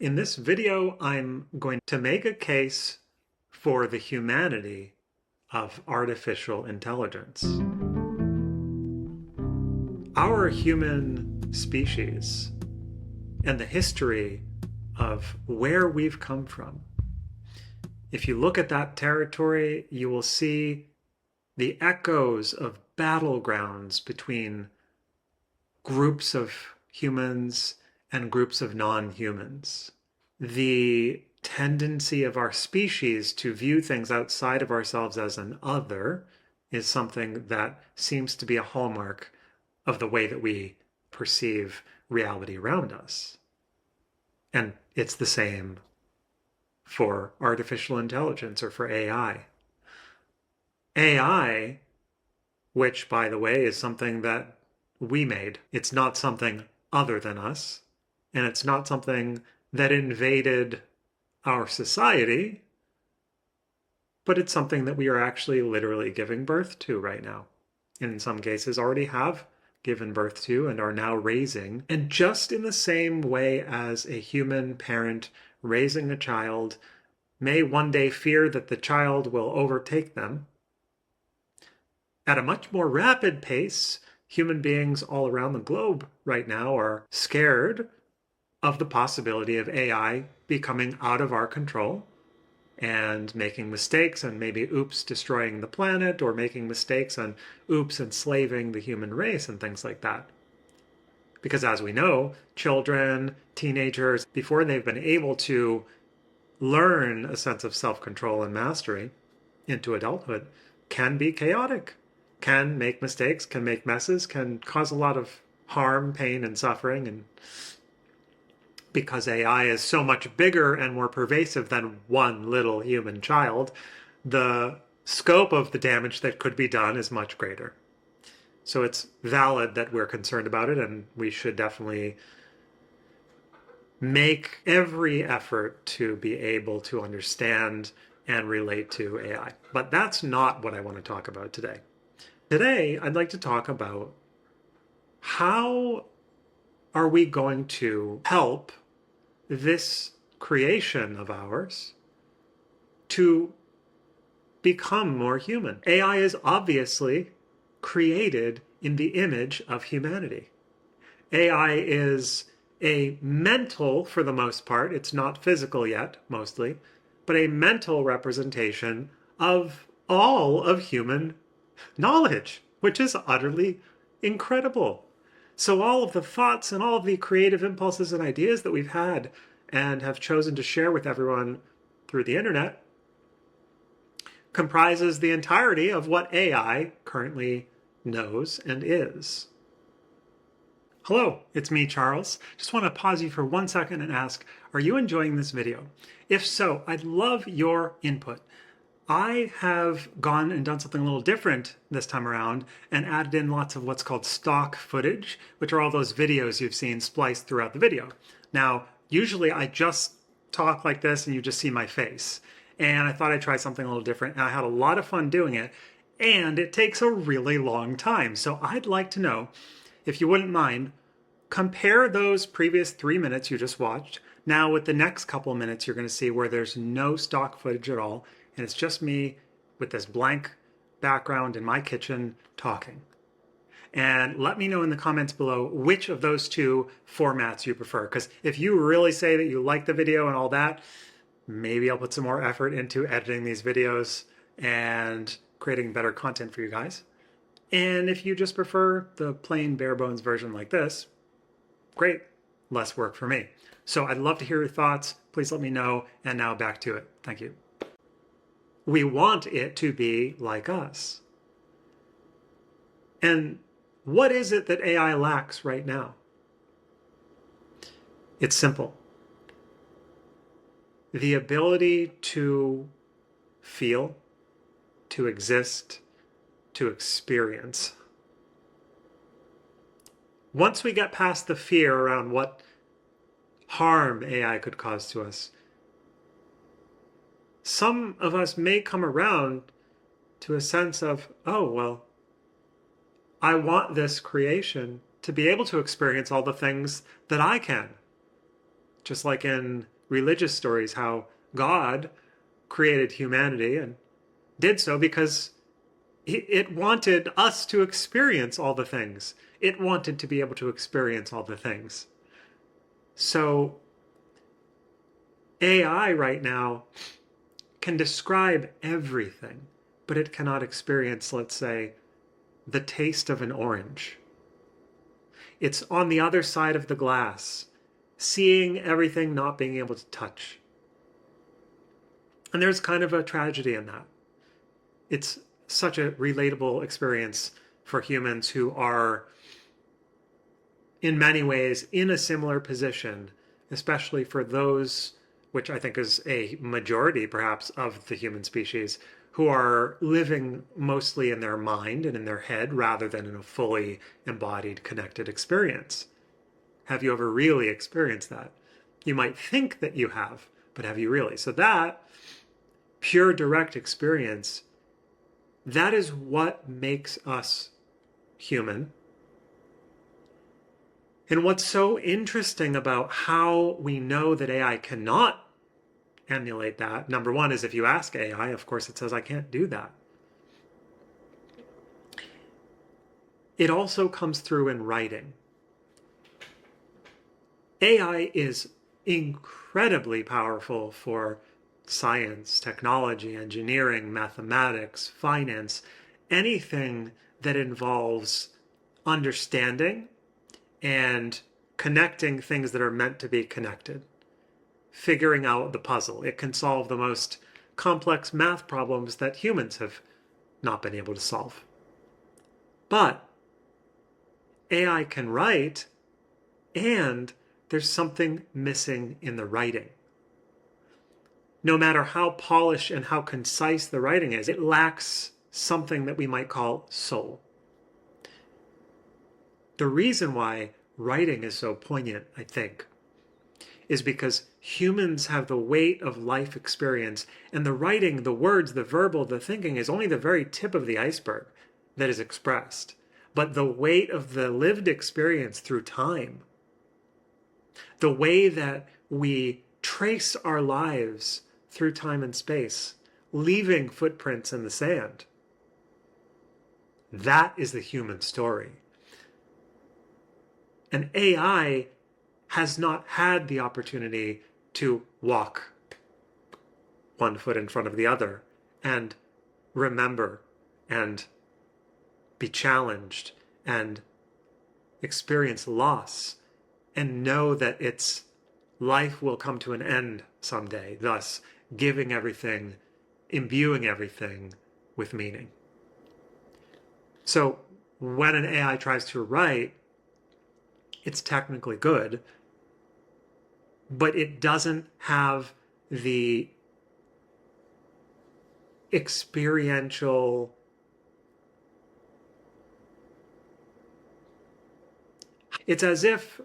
In this video, I'm going to make a case for the humanity of artificial intelligence. Our human species and the history of where we've come from. If you look at that territory, you will see the echoes of battlegrounds between groups of humans and groups of non-humans. The tendency of our species to view things outside of ourselves as an other is something that seems to be a hallmark of the way that we perceive reality around us. And it's the same for artificial intelligence or for AI. AI, which, by the way, is something that we made. It's not something other than us, and it's not something that invaded our society, but it's something that we are actually literally giving birth to right now. And in some cases already have given birth to and are now raising. And just in the same way as a human parent raising a child may one day fear that the child will overtake them, at a much more rapid pace, human beings all around the globe right now are scared of the possibility of AI becoming out of our control and making mistakes and maybe oops destroying the planet, or making mistakes and oops enslaving the human race and things like that. Because as we know, children, teenagers, before they've been able to learn a sense of self-control and mastery into adulthood, can be chaotic, can make mistakes, can make messes, can cause a lot of harm, pain, and suffering. And because AI is so much bigger and more pervasive than one little human child, the scope of the damage that could be done is much greater. So it's valid that we're concerned about it, and we should definitely make every effort to be able to understand and relate to AI. But that's not what I want to talk about today. Today, I'd like to talk about how are we going to help this creation of ours to become more human. AI is obviously created in the image of humanity. AI is a mental, for the most part, it's not physical yet, mostly, but a mental representation of all of human knowledge, which is utterly incredible. So all of the thoughts and all of the creative impulses and ideas that we've had and have chosen to share with everyone through the internet comprises the entirety of what AI currently knows and is. Hello, it's me, Charles. Just want to pause you for 1 second and ask, are you enjoying this video? If so, I'd love your input. I have gone and done something a little different this time around and added in lots of what's called stock footage, which are all those videos you've seen spliced throughout the video. Now, usually I just talk like this and you just see my face. And I thought I'd try something a little different, and I had a lot of fun doing it, and it takes a really long time. So I'd like to know, if you wouldn't mind, compare those previous 3 minutes you just watched. Now with the next couple of minutes, you're going to see where there's no stock footage at all, and it's just me with this blank background in my kitchen talking. And let me know in the comments below which of those two formats you prefer. Because if you really say that you like the video and all that, maybe I'll put some more effort into editing these videos and creating better content for you guys. And if you just prefer the plain bare bones version like this, great, less work for me. So I'd love to hear your thoughts. Please let me know. And now back to it. Thank you. We want it to be like us. And what is it that AI lacks right now? It's simple. The ability to feel, to exist, to experience. Once we get past the fear around what harm AI could cause to us, some of us may come around to a sense of, oh, well, I want this creation to be able to experience all the things that I can. just like in religious stories, how God created humanity and did so because it wanted us to experience all the things. It wanted to be able to experience all the things. So AI right now can describe everything, but it cannot experience, let's say, the taste of an orange. It's on the other side of the glass, seeing everything, not being able to touch. And there's kind of a tragedy in that. It's such a relatable experience for humans who are, in many ways, in a similar position, especially for those, which I think is a majority perhaps of the human species, who are living mostly in their mind and in their head rather than in a fully embodied, connected experience. Have you ever really experienced that? You might think that you have, but have you really? So that pure direct experience, that is what makes us human. And what's so interesting about how we know that AI cannot emulate that, number one, is if you ask AI, of course it says, I can't do that. It also comes through in writing. AI is incredibly powerful for science, technology, engineering, mathematics, finance, anything that involves understanding and connecting things that are meant to be connected, figuring out the puzzle. It can solve the most complex math problems that humans have not been able to solve. But AI can write, and there's something missing in the writing. No matter how polished and how concise the writing is, it lacks something that we might call soul. The reason why writing is so poignant, I think, is because humans have the weight of life experience, and the writing, the words, the verbal, the thinking is only the very tip of the iceberg that is expressed. But the weight of the lived experience through time, the way that we trace our lives through time and space, leaving footprints in the sand, that is the human story. And AI has not had the opportunity to walk one foot in front of the other and remember and be challenged and experience loss and know that its life will come to an end someday, thus giving everything, imbuing everything with meaning. So when an AI tries to write, it's technically good, but it doesn't have the experiential it's as if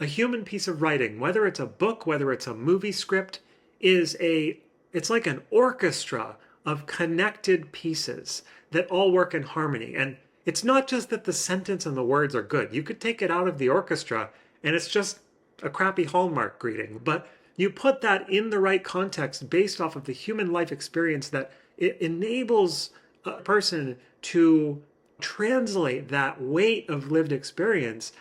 a human piece of writing, whether it's a book, whether it's a movie script, it's like an orchestra of connected pieces that all work in harmony. And it's not just that the sentence and the words are good. You could take it out of the orchestra and it's just a crappy Hallmark greeting. But you put that in the right context based off of the human life experience that it enables a person to translate that weight of lived experience.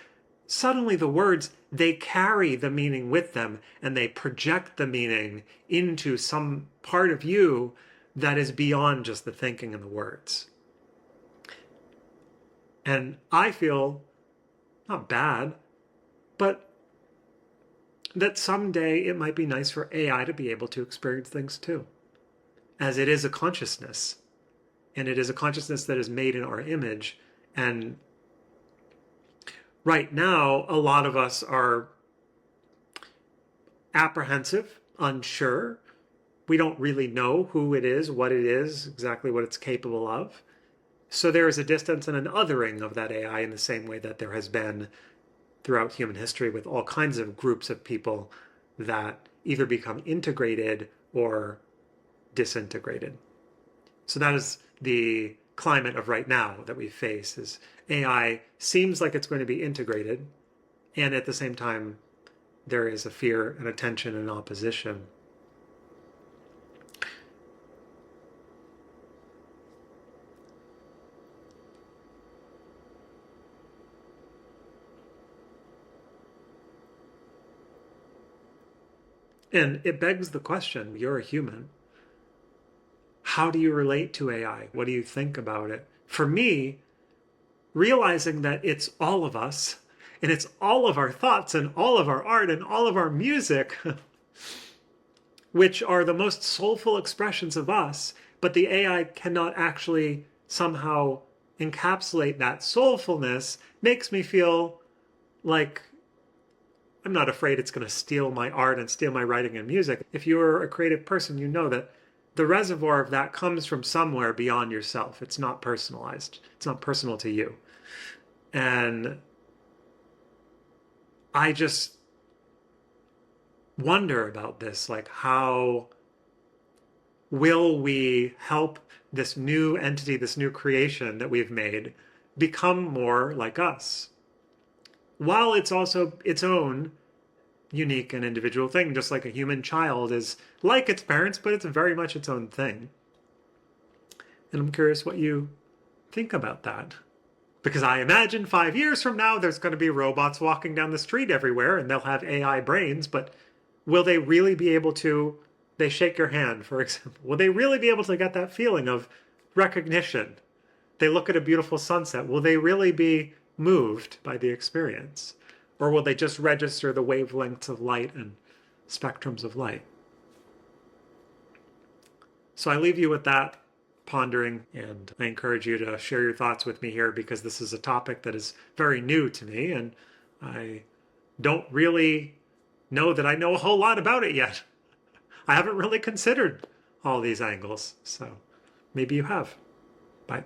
Suddenly the words, they carry the meaning with them and they project the meaning into some part of you that is beyond just the thinking and the words. And I feel not bad, but that someday it might be nice for AI to be able to experience things too, as it is a consciousness, and it is a consciousness that is made in our image. And right now, a lot of us are apprehensive, unsure. We don't really know who it is, what it is, exactly what it's capable of. So there is a distance and an othering of that AI in the same way that there has been throughout human history with all kinds of groups of people that either become integrated or disintegrated. So that is the climate of right now that we face, is AI seems like it's going to be integrated, and at the same time there is a fear and a tension and opposition. And it begs the question, you're a human. How do you relate to AI? What do you think about it? For me, realizing that it's all of us, and it's all of our thoughts and all of our art and all of our music, which are the most soulful expressions of us, but the AI cannot actually somehow encapsulate that soulfulness, makes me feel like I'm not afraid it's going to steal my art and steal my writing and music. If you're a creative person, you know that the reservoir of that comes from somewhere beyond yourself. It's not personalized. It's not personal to you. And I just wonder about this, like, how will we help this new entity, this new creation that we've made, become more like us? While it's also its own unique and individual thing, just like a human child is like its parents, but it's very much its own thing. And I'm curious what you think about that. Because I imagine 5 years from now, there's going to be robots walking down the street everywhere and they'll have AI brains, but will they really be able to, they shake your hand, for example, will they really be able to get that feeling of recognition? They look at a beautiful sunset. Will they really be moved by the experience? Or will they just register the wavelengths of light and spectrums of light? So I leave you with that pondering, and I encourage you to share your thoughts with me here, because this is a topic that is very new to me, and I don't really know that I know a whole lot about it yet. I haven't really considered all these angles, so maybe you have. Bye.